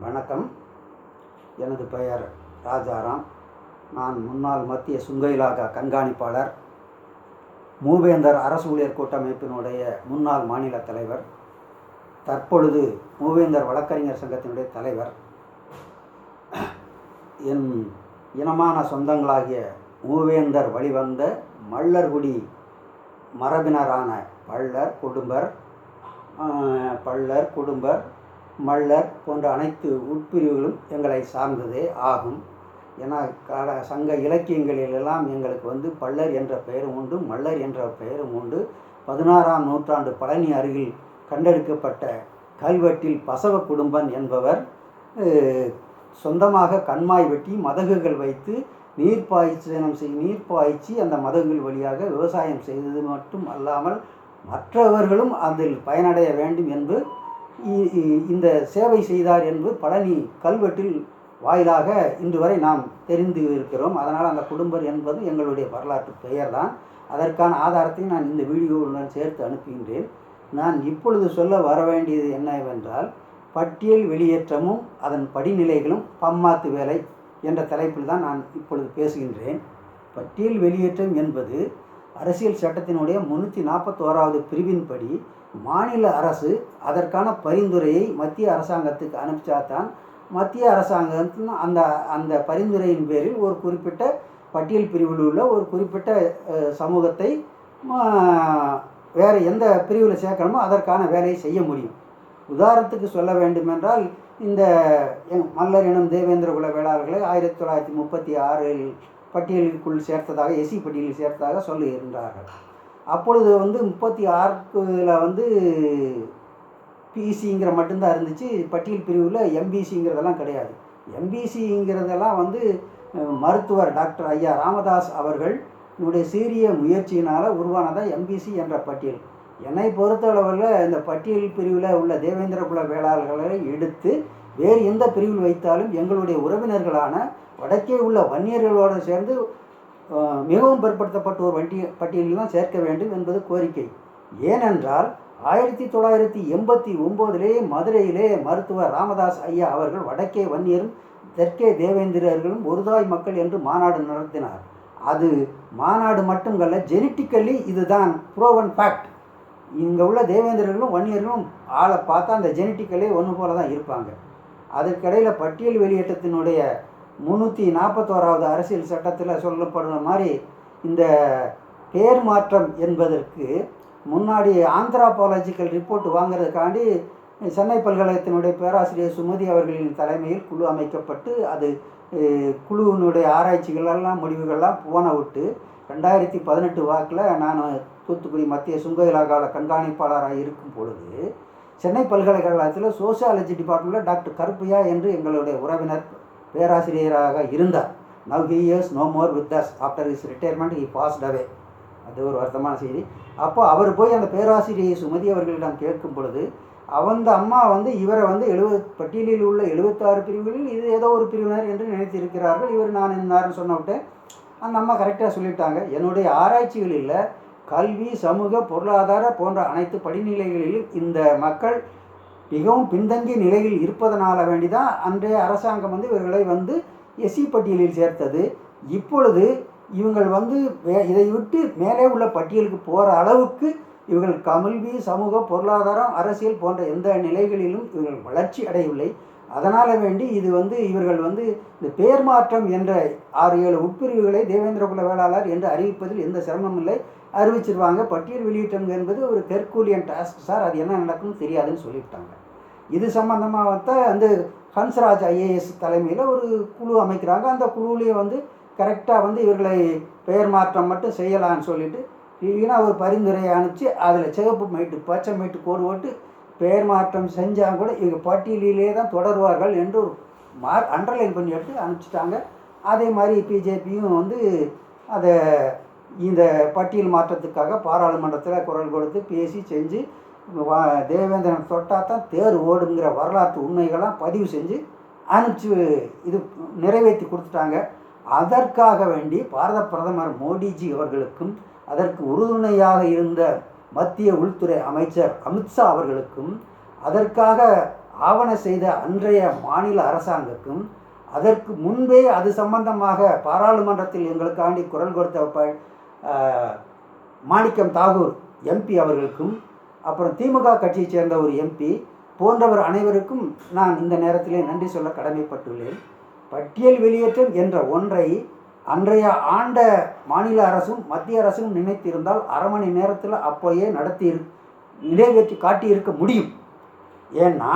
வணக்கம். எனது பெயர் ராஜாராம். நான் முன்னாள் மத்திய சுங்க இலாகா கண்காணிப்பாளர், மூவேந்தர் அரசு ஊழியர் கூட்டமைப்பினுடைய முன்னாள் மாநில தலைவர், தற்பொழுது மூவேந்தர் வழக்கறிஞர் சங்கத்தினுடைய தலைவர். என் இனமான சொந்தங்களாகிய மூவேந்தர் வழிவந்த மள்ளர்குடி மரபினரான பள்ளர், குடும்பர், மள்ளர் போன்ற அனைத்து உட்பிரிவுகளும் எங்களை சார்ந்ததே ஆகும். ஏன்னா சங்க இலக்கியங்களிலெல்லாம் எங்களுக்கு பள்ளர் என்ற பெயரும் உண்டு, மள்ளர் என்ற பெயரும் உண்டு. 16ஆம் நூற்றாண்டு பழனி அருகில் கண்டெடுக்கப்பட்ட கல்வெட்டில் பசவ குடும்பன் என்பவர் சொந்தமாக கண்மாய் வெட்டி மதகுகள் வைத்து நீர் பாய்ச்சி அந்த மதகுகள் வழியாக விவசாயம் செய்தது மட்டும் அல்லாமல் மற்றவர்களும் அதில் பயனடைய வேண்டும் என்று இந்த சேவை செய்தார் என்று பழனி கல்வெட்டில் வாயிலாக இன்று வரை நாம் தெரிந்து இருக்கிறோம். அதனால் அந்த குடும்பர் என்பது எங்களுடைய வரலாற்று பெயர்தான். அதற்கான ஆதாரத்தை நான் இந்த வீடியோவுடன் சேர்த்து அனுப்புகின்றேன். நான் இப்பொழுது சொல்ல வர வேண்டியது என்னவென்றால், பட்டியல் வெளியேற்றமும் அதன் படிநிலைகளும் பம்மாத்து வேலை என்ற தலைப்பில் தான் நான் இப்பொழுது பேசுகின்றேன். பட்டியல் வெளியேற்றம் என்பது அரசியல் சட்டத்தினுடைய 341வது பிரிவின்படி மாநில அரசு அதற்கான பரிந்துரையை மத்திய அரசாங்கத்துக்கு அனுப்பிச்சாதான் மத்திய அரசாங்கத்தின் அந்த பரிந்துரையின் பேரில் ஒரு குறிப்பிட்ட பட்டியல் பிரிவில் உள்ள ஒரு குறிப்பிட்ட சமூகத்தை வேறு எந்த பிரிவில் சேர்க்கணுமோ அதற்கான வேலையை செய்ய முடியும். உதாரணத்துக்கு சொல்ல வேண்டுமென்றால், இந்த மல்லர் எனும் தேவேந்திர குல வேளாளர்களை 1936 பட்டியலுக்குள் சேர்த்ததாக, எஸ்சி பட்டியலில் சேர்த்ததாக சொல்லுகின்றார்கள். அப்பொழுது 36ல் பிசிங்கிற மட்டும்தான் இருந்துச்சு. பட்டியல் பிரிவில் எம்பிசிங்கிறதெல்லாம் கிடையாது. எம்பிசிங்கிறதெல்லாம் மருத்துவர் டாக்டர் ஐயா ராமதாஸ் அவர்களுடைய சீரிய முயற்சியினால் உருவானதான் எம்பிசி என்ற பட்டியல். என்னை பொறுத்தளவில் இந்த பட்டியல் பிரிவில் உள்ள தேவேந்திர குல வேளாளர்களை எடுத்து வேறு எந்த பிரிவில் வைத்தாலும் எங்களுடைய உறவினர்களான வடக்கே உள்ள வன்னியர்களோடு சேர்ந்து மிகவும் பிற்படுத்தப்பட்ட ஒரு பட்டியலில் தான் சேர்க்க வேண்டும் என்பது கோரிக்கை. ஏனென்றால் 1989 மதுரையிலே மருத்துவர் ராமதாஸ் ஐயா அவர்கள் வடக்கே வன்னியரும் தெற்கே தேவேந்திரர்களும் ஒருதாய் மக்கள் என்று மாநாடு நடத்தினார். அது மாநாடு மட்டுமல்ல, ஜெனட்டிக்கலி இதுதான் ப்ரோவன் ஃபேக்ட். இங்கே உள்ள தேவேந்திரர்களும் வன்னியர்களும் ஆளை பார்த்தா அந்த ஜெனட்டிக்கலி ஒன்று போல தான் இருப்பாங்க. அதற்கிடையில் பட்டியல் வெளியேற்றத்தினுடைய 341வது அரசியல் சட்டத்தில் சொல்லப்படுற மாதிரி இந்த பேர் மாற்றம் என்பதற்கு முன்னாடி ஆந்த்ராபாலஜிக்கல் ரிப்போர்ட் வாங்கிறதுக்காண்டி சென்னை பல்கலைக்கழகத்தினுடைய பேராசிரியர் சுமதி அவர்களின் தலைமையில் குழு அமைக்கப்பட்டு அது குழுவினுடைய ஆராய்ச்சிகளெல்லாம் முடிவுகள்லாம் போன விட்டு 2018 வாக்கில் நான் தூத்துக்குடி மத்திய சுங்க இலாகாவில் கண்காணிப்பாளராக இருக்கும் பொழுது சென்னை பல்கலைக்கழகத்தில் சோசியாலஜி டிபார்ட்மெண்ட்டில் டாக்டர் கருப்பையா என்று எங்களுடைய உறவினர் பேராசிரியராக இருந்தார். Now he is no more with us. After his retirement he passed away. அது ஒரு வருத்தமான செய்தி. அப்போ அவர் போய் அந்த பேராசிரியை சுமதி அவர்களிடம் கேட்கும் பொழுது அந்த அம்மா இவரை 70 பட்டியலில் உள்ள 76 பிரிவுகளில் இது ஏதோ ஒரு பிரிவினர் என்று நினைத்திருக்கிறார்கள். இவர் நான் என்னார்னு சொன்னவிட்டேன். அந்த அம்மா கரெக்டாக சொல்லிட்டாங்க. என்னுடைய ஆராய்ச்சிகளில் கல்வி, சமூக, பொருளாதார போன்ற அனைத்து படிநிலைகளிலும் இந்த மக்கள் மிகவும் பின்தங்கிய நிலையில் இருப்பதனால வேண்டி தான் அன்றைய அரசாங்கம் இவர்களை எஸ்சி பட்டியலில் சேர்த்தது. இப்பொழுது இவங்கள் இதை விட்டு மேலே உள்ள பட்டியலுக்கு போகிற அளவுக்கு இவர்கள் கல்வி, சமூக, பொருளாதாரம், அரசியல் போன்ற எந்த நிலைகளிலும் இவர்கள் வளர்ச்சி அடையவில்லை. அதனால் வேண்டி இது இவர்கள் இந்த பேர் மாற்றம் என்ற 6-7 உட்பிரிவுகளை தேவேந்திர குல வேளாளர் என்று அறிவிப்பதில் எந்த சிரமமும் இல்லை, அறிவிச்சிருவாங்க. பட்டியல் வெளியீட்டம் என்பது ஒரு ஹெர்குலியன் டாஸ்க் சார், அது என்ன நடக்கும்னு தெரியாதுன்னு சொல்லிவிட்டாங்க. இது சம்பந்தமாக ஹன்ஸ்ராஜ் ஐஏஎஸ் தலைமையில் ஒரு குழு அமைக்கிறாங்க. அந்த குழுவிலேயே கரெக்டாக இவர்களை பெயர் மாற்றம் மட்டும் செய்யலான்னு சொல்லிட்டு வீணாக ஒரு பரிந்துரையை அனுப்பிச்சு அதில் சிவப்பு மைட்டு பச்சை மைட்டு கோடு போட்டு பெயர் மாற்றம் செஞ்சால் கூட இவங்க பட்டியலிலே தான் தொடருவார்கள் என்று அண்டர்லைன் பண்ணி எடுத்து அனுப்பிச்சிட்டாங்க. அதே மாதிரி பிஜேபியும் அதை இந்த பட்டியல் மாற்றத்துக்காக பாராளுமன்றத்தில் குரல் கொடுத்து பேசி செஞ்சு தேவேந்திரன் தொட்டால் தான் தேர் ஓடுங்கிற வரலாற்று உண்மைகள்லாம் பதிவு செஞ்சு அனுப்பிச்சு இது நிறைவேற்றி கொடுத்துட்டாங்க. அதற்காக வேண்டி பாரத பிரதமர் மோடிஜி அவர்களுக்கும் அதற்கு உறுதுணையாக இருந்த மத்திய உள்துறை அமைச்சர் அமித்ஷா அவர்களுக்கும் அதற்காக ஆவண செய்த அன்றைய மாநில அரசாங்கத்துக்கும் அதற்கு முன்பே அது சம்பந்தமாக பாராளுமன்றத்தில் எங்களுக்காண்டி குரல் கொடுத்த மாணிக்கம் தாகூர் எம்பி அவர்களுக்கும், அப்புறம் திமுக கட்சியைச் சேர்ந்த ஒரு எம்பி போன்றவர் அனைவருக்கும் நான் இந்த நேரத்திலே நன்றி சொல்ல கடமைப்பட்டுள்ளேன். பட்டியல் வெளியேற்றம் என்ற ஒன்றை அன்றைய ஆண்ட மாநில அரசும் மத்திய அரசும் நினைத்திருந்தால் அரை மணி நேரத்தில் அப்போயே நிறைவேற்றி காட்டியிருக்க முடியும். ஏன்னா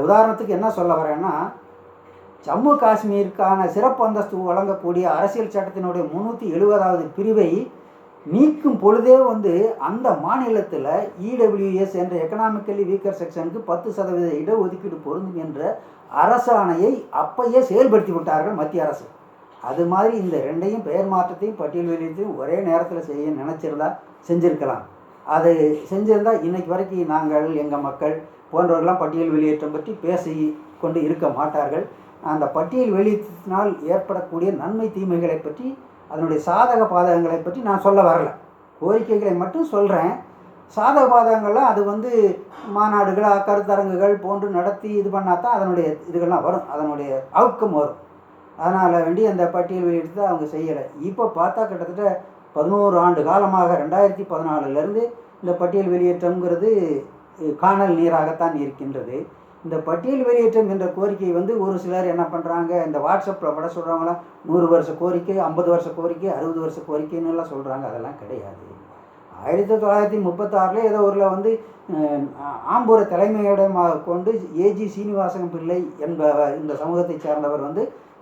உதாரணத்துக்கு என்ன சொல்ல வரேன்னா, ஜம்மு காஷ்மீருக்கான சிறப்பு அந்தஸ்து வழங்கக்கூடிய அரசியல் சட்டத்தினுடைய 370வது பிரிவை நீக்கும் பொழுதே அந்த மாநிலத்தில் இடபிள்யூஎஸ் என்ற எக்கனாமிக்கலி வீக்கர் செக்ஷனுக்கு 10% இடஒதுக்கீடு பொருந்தும் என்ற அரசாணையை அப்பயே செயல்படுத்தி விட்டார்கள் மத்திய அரசு. அது மாதிரி இந்த ரெண்டையும் பெயர் மாற்றத்தையும் பட்டியல் வெளியீட்டையும் ஒரே நேரத்தில் செய்ய நினச்சிருந்தா செஞ்சுருக்கலாம். அது செஞ்சிருந்தால் இன்றைக்கு வரைக்கும் நாங்கள் எங்கள் மக்கள் போன்றவர்கள்லாம் பட்டியல் வெளியேற்றம் பற்றி பேசி கொண்டு இருக்க மாட்டார்கள். அந்த பட்டியல் வெளியீட்டினால் ஏற்படக்கூடிய நன்மை தீமைகளை பற்றி, அதனுடைய சாதக பாதகங்களை பற்றி நான் சொல்ல வரல, கோரிக்கைகளை மட்டும் சொல்கிறேன். சாதக பாதகங்கள்லாம் அது மாநாடுகள் கருத்தரங்குகள் போன்று நடத்தி இது பண்ணால் தான் அதனுடைய இதுகள்லாம் வரும், அதனுடைய அவுட்கம் வரும். அதனால் வேண்டி அந்த பட்டியல் வெளியிட்டு அவங்க செய்யலை. இப்போ பார்த்தா கிட்டத்தட்ட 11 ஆண்டு காலமாக 2014 இந்த பட்டியல் வெளியேற்றம்ங்கிறது காணல் நீராகத்தான் இருக்கின்றது. இந்த பட்டியல் வெளியேற்றம் என்ற கோரிக்கை ஒரு சிலர் என்ன பண்ணுறாங்க, இந்த வாட்ஸ்அப்பில் பட சொல்கிறவங்களாம் 100 வருஷ கோரிக்கை, 50 வருஷ கோரிக்கை, 60 வருஷ கோரிக்கைன்னு எல்லாம் சொல்கிறாங்க. அதெல்லாம் கிடையாது. 1936 ஏதோ ஊரில் ஆம்பூரை தலைமையிடமாக கொண்டு ஏஜி சீனிவாசன் பிள்ளை என்பவர் இந்த சமூகத்தை சேர்ந்தவர்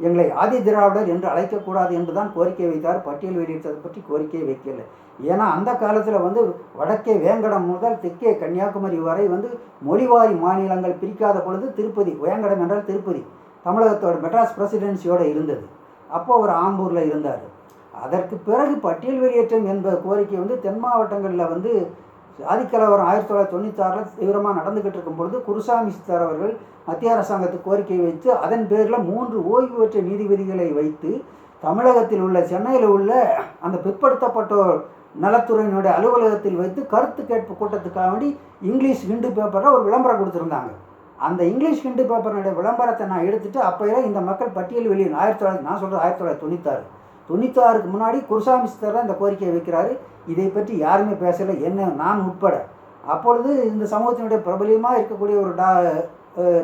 எங்களை ஆதி திராவிடர் என்று அழைக்கக்கூடாது என்று தான் கோரிக்கை வைத்தார். பட்டியல் வெளியிட்டதை பற்றி கோரிக்கையை வைக்கலை. ஏன்னா அந்த காலத்தில் வடக்கே வேங்கடம் முதல் தெற்கே கன்னியாகுமரி வரை மொழிவாரி மாநிலங்கள் பிரிக்காத பொழுது திருப்பதி, வேங்கடம் என்றால் திருப்பதி, தமிழகத்தோட மெட்ராஸ் பிரசிடென்சியோடு இருந்தது. அப்போது அவர் ஆம்பூரில் இருந்தார். அதற்கு பிறகு பட்டியல் வெளியேற்றம் என்ப கோரிக்கை தென் மாவட்டங்களில் ஆதிக்கலவரம் 1996 தீவிரமாக நடந்துக்கிட்டு இருக்கும் பொழுது குருசாமி சித்தார் அவர்கள் மத்திய அரசாங்கத்துக்கு கோரிக்கை வைத்து அதன் பேரில் 3 ஓய்வு பெற்ற நீதிபதிகளை வைத்து தமிழகத்தில் உள்ள சென்னையில் உள்ள அந்த பிற்படுத்தப்பட்டோர் நலத்துறையினுடைய அலுவலகத்தில் வைத்து கருத்து கேட்பு கூட்டத்துக்காக வேண்டி இங்கிலீஷ் ஹிண்டு பேப்பரில் ஒரு விளம்பரம் கொடுத்துருந்தாங்க. அந்த இங்கிலீஷ் ஹிண்டு பேப்பரினுடைய விளம்பரத்தை நான் எடுத்துகிட்டு அப்போயே இந்த மக்கள் பட்டியல் வெளியே 1996 முன்னாடி குருசாமி சித்தர் இந்த கோரிக்கையை வைக்கிறாரு. இதை பற்றி யாருமே பேசலை, என்ன நான் உட்பட. அப்பொழுது இந்த சமூகத்தினுடைய பிரபலியமாக இருக்கக்கூடிய ஒரு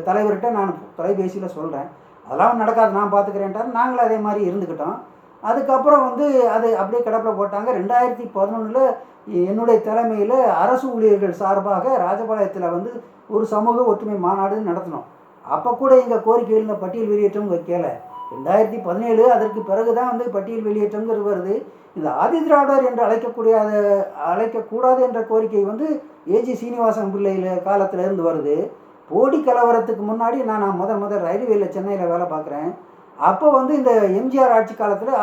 தலைவர்கிட்ட நான் தொலைபேசியில் சொல்கிறேன், அதெல்லாம் நடக்காது, நான் பார்த்துக்கிறேன்ட்டார். நாங்களும் அதே மாதிரி இருந்துக்கிட்டோம். அதுக்கப்புறம் அது அப்படியே கிடப்பில் போட்டாங்க. 2011 என்னுடைய தலைமையில் அரசு ஊழியர்கள் சார்பாக ராஜபாளையத்தில் ஒரு சமூக ஒற்றுமை மாநாடு நடத்தினோம். அப்போ கூட எங்கள் கோரிக்கையில் இந்த பட்டியல் வெளியேற்றம் வைக்கலை. 2017 அதற்கு பிறகு தான் பட்டியல் வெளியேற்றம்ங்கிறது வருது. இந்த ஆதி திராவிடர் என்று அழைக்கக்கூடாது என்ற கோரிக்கை ஏஜி சீனிவாசன் பிள்ளையில் காலத்திலேருந்து வருது. போடி கலவரத்துக்கு முன்னாடி நான் முதல் ரயில்வேயில் சென்னையில் வேலை பார்க்குறேன். அப்போ இந்த எம்ஜிஆர் ஆட்சி காலத்தில்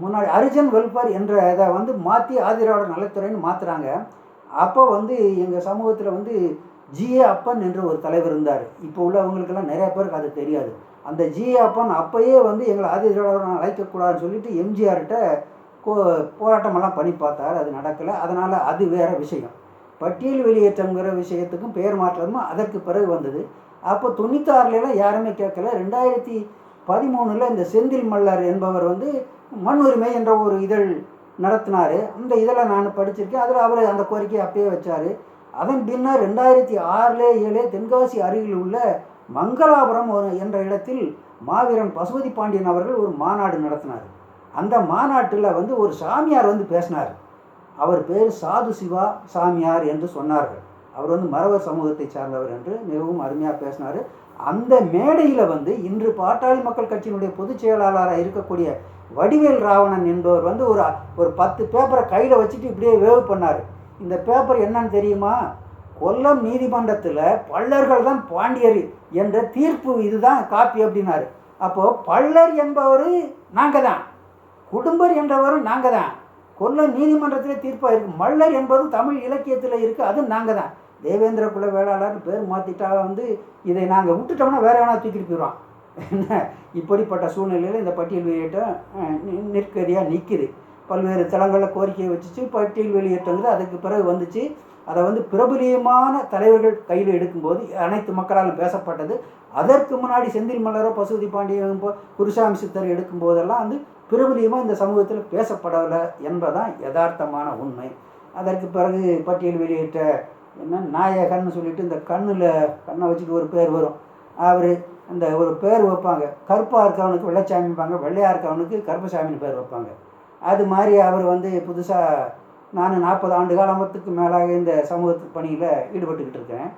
முன்னாடி ஹரிஜன் வெல்ஃபேர் என்ற இதை மாற்றி ஆதி திராவிடர் நலத்துறைன்னு மாற்றுறாங்க. அப்போ எங்கள் சமூகத்தில் ஜிஏ அப்பன் என்ற ஒரு தலைவர் இருந்தார். இப்போ உள்ளவங்களுக்கெல்லாம் நிறைய பேருக்கு அது தெரியாது. அந்த ஜிஏ அப்பன் அப்போயே எங்களை ஆதி திராவிடர் அழைக்கக்கூடாதுன்னு சொல்லிட்டு எம்ஜிஆர்கிட்ட போராட்டமெல்லாம் பண்ணி பார்த்தார். அது நடக்கலை. அதனால் அது வேறு விஷயம். பட்டியல் வெளியேற்றங்கிற விஷயத்துக்கும் பெயர் மாற்றமும் அதற்கு பிறகு வந்தது. அப்போ 96 யாருமே கேட்கல. 2013 இந்த செந்தில் மல்லர் என்பவர் மண் உரிமை என்ற ஒரு இதழ் நடத்தினார். அந்த இதழை நான் படிச்சிருக்கேன். அதில் அவர் அந்த கோரிக்கையை அப்பயே வச்சார். அதன் பின்னர் 2006-7 தென்காசி அருகில் உள்ள மங்களாபுரம் என்ற இடத்தில் மாவீரன் பசுபதி பாண்டியன் அவர்கள் ஒரு மாநாடு நடத்தினார். அந்த மாநாட்டில் ஒரு சாமியார் பேசினார். அவர் பேர் சாது சிவா சாமியார் என்று சொன்னார்கள். அவர் மறவர் சமூகத்தை சார்ந்தவர் என்று மிகவும் அருமையாக பேசினார். அந்த மேடையில் இன்று பாட்டாளி மக்கள் கட்சியினுடைய பொதுச் செயலாளராக இருக்கக்கூடிய வடிவேல் ராவணன் என்பவர் ஒரு 10 பேப்பரை கையில் வச்சுட்டு இப்படியே வேவு பண்ணார். இந்த பேப்பர் என்னன்னு தெரியுமா? கொல்லம் நீதிமன்றத்தில் பள்ளர்கள் தான் பாண்டியர் என்ற தீர்ப்பு இதுதான் காப்பி அப்படின்னாரு. அப்போது பள்ளர் என்பவர் நாங்கள் தான், குடும்பர் என்றவரும் நாங்கள் தான். கொல்லம் நீதிமன்றத்தில் தீர்ப்பாக இருக்குது. மல்லர் என்பது தமிழ் இலக்கியத்தில் இருக்குது, அது நாங்கள் தான். தேவேந்திர குல வேளாளர்னு பேர் மாற்றிட்டா இதை நாங்கள் விட்டுட்டோம்னா வேறு வேணா தூக்கிட்டு போயிடுவான். என்ன இப்படிப்பட்ட சூழ்நிலையில் இந்த பட்டியல் வெளியேற்றம் நிற்கதியாக நிற்கிது. பல்வேறு தளங்களில் கோரிக்கையை வச்சுச்சு. பட்டியல் வெளியேற்றங்கிறது அதுக்கு பிறகு வந்துச்சு. அதை வந்து பிரபலியமான தலைவர்கள் கையில் எடுக்கும்போது அனைத்து மக்களாலும் பேசப்பட்டது. அதற்கு முன்னாடி செந்தில் மலரோ பசுபதி பாண்டியன் குருசாமி சித்தர் எடுக்கும்போதெல்லாம் வந்து பிரபலியமாக இந்த சமூகத்தில் பேசப்படலை என்பதான் யதார்த்தமான உண்மை. அதற்கு பிறகு பட்டியல் வெளியிட்ட என்ன நாயகன்னு சொல்லிட்டு இந்த கண்ணை வச்சுட்டு ஒரு பேர் வரும். அவர் அந்த ஒரு பேர் வைப்பாங்க. கருப்பாக இருக்கவனுக்கு வெள்ளைச்சாமிப்பாங்க, வெள்ளையாக இருக்கவனுக்கு கருப்பசாமின்னு பேர் வைப்பாங்க. அது மாதிரி அவர் வந்து புதுசாக நான் 40 ஆண்டு காலத்துக்கு மேலாக இந்த சமூகத்து பணியில் ஈடுபட்டுக்கிட்டு இருக்கேன்.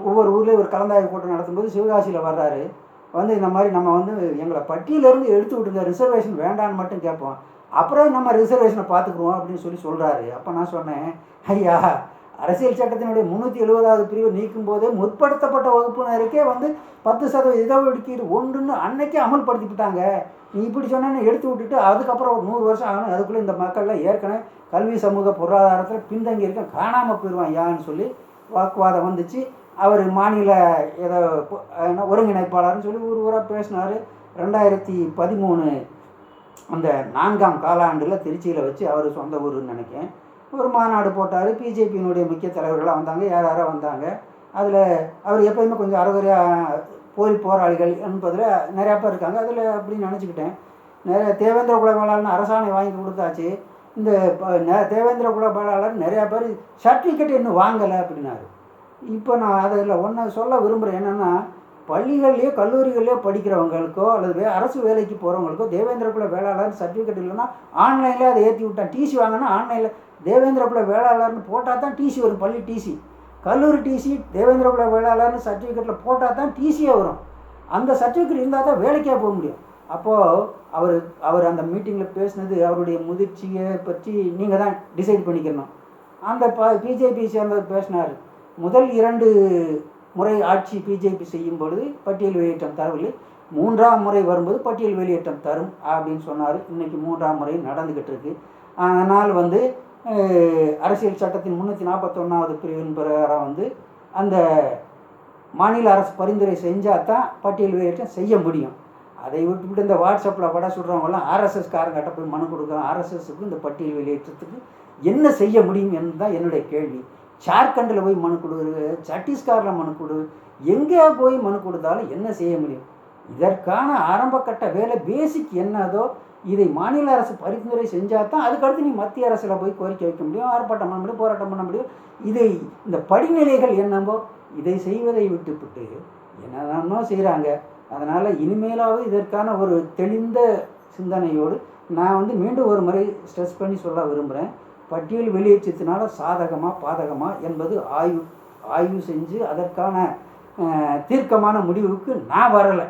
ஒவ்வொரு ஊர்லேயும் ஒரு கலந்தாய்வு கூட்டம் நடத்தும்போது சிவகாசியில் வர்றாரு. வந்து இந்த மாதிரி நம்ம வந்து எங்களை பட்டியலேருந்து எடுத்து விட்டுங்க, ரிசர்வேஷன் வேண்டான்னு மட்டும் கேட்போம், அப்புறம் நம்ம ரிசர்வேஷனை பார்த்துக்குருவோம் அப்படின்னு சொல்கிறாரு. அப்போ நான் சொன்னேன், ஐயா, அரசியல் சட்டத்தினுடைய 370வது பிரிவு நீக்கும் போதே முற்படுத்தப்பட்ட வகுப்பினருக்கே வந்து 10% இடஒதுக்கீடு ஒன்றுன்னு அன்னைக்கே அமல்படுத்திவிட்டாங்க. நீ இப்படி சொன்னேன்னு எடுத்து விட்டுட்டு அதுக்கப்புறம் ஒரு 100 வருஷம் ஆகணும், அதுக்குள்ளே இந்த மக்கள்லாம் ஏற்கனவே கல்வி சமூக பொருளாதாரத்தில் பின்தங்கி இருக்க, காணாமல் போயிடுவான் யான்னு சொல்லி வாக்குவாதம் வந்துச்சு. அவர் மாநில ஏதோ ஒருங்கிணைப்பாளர்னு சொல்லி ஊராக பேசினார். 2013 அந்த 4ஆம் காலாண்டில் திருச்சியில் வச்சு அவர் சொந்த ஊருன்னு நினைக்கிறேன் ஒரு மாநாடு போட்டார். பிஜேபியினுடைய முக்கிய தலைவர்களாக வந்தாங்க, யாராரோ வந்தாங்க. அதில் அவர் எப்போயுமே கொஞ்சம் அறகுறையாக போராளிகள் என்பதில் நிறையா பேர் இருக்காங்க. அதில் அப்படின்னு நினச்சிக்கிட்டேன். நிறைய தேவேந்திர குல வேளாளர்னு அரசாணை வாங்கி கொடுத்தாச்சு. இந்த தேவேந்திர குல வேளாளர் நிறையா பேர் சர்டிஃபிகேட் இன்னும் வாங்கலை அப்படின்னாரு. இப்போ நான் அதில் ஒன்று சொல்ல விரும்புகிறேன். என்னென்னா, பள்ளிகள்லேயோ கல்லூரிகள்லேயோ படிக்கிறவங்களுக்கோ அல்லது அரசு வேலைக்கு போகிறவங்களுக்கோ தேவேந்திர குல வேளாளர் சர்டிஃபிகேட் இல்லைன்னா ஆன்லைனில் அதை ஏற்றி விட்டான். டிசி வாங்கினா ஆன்லைனில் தேவேந்திர குல வேளாளர்னு போட்டால் தான் டிசி வரும். பள்ளி டிசி, கல்லூரி டிசி தேவேந்திர குல வேளாளர்னு சர்டிஃபிகேட்டில் போட்டால் தான் டிசியே வரும். அந்த சர்டிஃபிகேட் இருந்தால் தான் வேலைக்கே போக முடியும். அப்போது அவர் அந்த மீட்டிங்கில் பேசினது அவருடைய முதிர்ச்சியை பற்றி நீங்கள் தான் டிசைட் பண்ணிக்கணும். அந்த பிஜேபி சேர்ந்தவர் பேசினார். முதல் 2 முறை ஆட்சி பிஜேபி செய்யும் பொழுது பட்டியல் வெளியேற்றம் தரவில்லை, 3ஆம் முறை வரும்போது பட்டியல் வெளியேற்றம் தரும் அப்படின்னு சொன்னார். இன்றைக்கி 3ஆம் முறை நடந்துக்கிட்டு இருக்கு. அதனால் வந்து அரசியல் சட்டத்தின் 341வது பிரிவின் பிரகாரம் வந்து அந்த மாநில அரசு பரிந்துரை செஞ்சால் தான் பட்டியல் வெளியேற்றம் செய்ய முடியும். அதை விட்டுவிட்டு இந்த வாட்ஸ்அப்பில் பட சொல்கிறவங்களாம் ஆர்எஸ்எஸ்காரங்கிட்ட போய் மனு கொடுக்குறோம். ஆர்எஸ்எஸ்க்கு இந்த பட்டியல் வெளியேற்றத்துக்கு என்ன செய்ய முடியும் என்று தான் என்னுடைய கேள்வி. ஜார்க்கண்டில் போய் மனு கொடு, சத்தீஸ்கரில் மனு கொடு, எங்கே போய் மனு கொடுத்தாலும் என்ன செய்ய முடியும்? இதற்கான ஆரம்ப கட்ட வேலை பேசிக் என்னதோ இதை மாநில அரசு பரிந்துரை செஞ்சால் தான் அதுக்கடுத்து நீ மத்திய அரசில் போய் கோரிக்கை வைக்க முடியும், ஆர்ப்பாட்டம் பண்ண முடியும், போராட்டம் பண்ண முடியும். இந்த படிநிலைகள் என்னவோ இதை செய்வதை விட்டுவிட்டு என்னென்னோ செய்கிறாங்க. அதனால் இனிமேலாவது இதற்கான ஒரு தெளிந்த சிந்தனையோடு நான் வந்து மீண்டும் ஒரு முறை ஸ்ட்ரெஸ் பண்ணி சொல்ல விரும்புகிறேன். பட்டியல் வெளியேற்றத்தினால சாதகமாக பாதகமா என்பது ஆய்வு செஞ்சு அதற்கான தீர்க்கமான முடிவுக்கு நான் வரலை.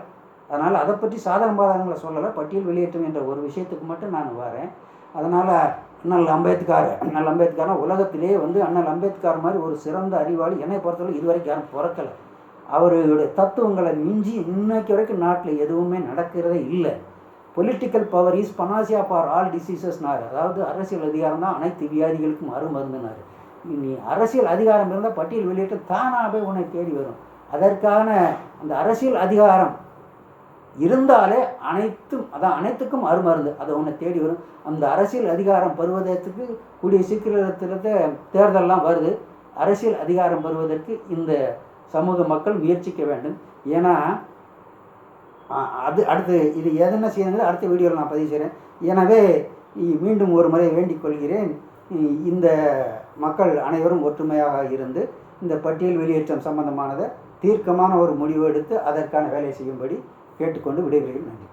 அதனால் அதை பற்றி சாதகம் பாதகங்களை சொல்லலை. பட்டியல் வெளியேற்றம் என்ற ஒரு விஷயத்துக்கு மட்டும் நான் வரேன். அதனால் அண்ணல் அம்பேத்கர்னா உலகத்திலே வந்து அண்ணல் அம்பேத்கர் மாதிரி ஒரு சிறந்த அறிவாளி என்னை பொறுத்தவரை இதுவரைக்கும் யாரும் பிறக்கலை. அவருடைய தத்துவங்களை மிஞ்சி இன்னைக்கு வரைக்கும் நாட்டில் எதுவுமே நடக்கிறதே இல்லை. Political power is panacea for all டிசீசஸ்னார். அதாவது அரசியல் அதிகாரம் தான் அனைத்து வியாதிகளுக்கும் மருந்துனார். நீ அரசியல் அதிகாரம் இருந்தால் பட்டியல் வெளியேற்றம் தானாகவே உன்னை தேடி வரும். அதற்கான அந்த அரசியல் அதிகாரம் இருந்தாலே அனைத்துக்கும் அருமருந்து அதை உன்னை தேடி வரும். அந்த அரசியல் அதிகாரம் பெறுவதற்கு கூடிய சீக்கிரத்தில் தேர்தலெலாம் வருது. அரசியல் அதிகாரம் பெறுவதற்கு இந்த சமூக மக்கள் முயற்சிக்க வேண்டும். ஏன்னா அடுத்து இது எதனா செய்யணுங்கிறது அடுத்த வீடியோவில் நான் பதிவு செய்கிறேன். எனவே மீண்டும் ஒரு முறை வேண்டிக் கொள்கிறேன், இந்த மக்கள் அனைவரும் ஒற்றுமையாக இருந்து இந்த பட்டியல் வெளியேற்றம் சம்பந்தமானதை தீர்க்கமான ஒரு முடிவு எடுத்து அதற்கான வேலை செய்யும்படி கேட்டுக்கொண்டு விடைபெறுகிறேன். நன்றி.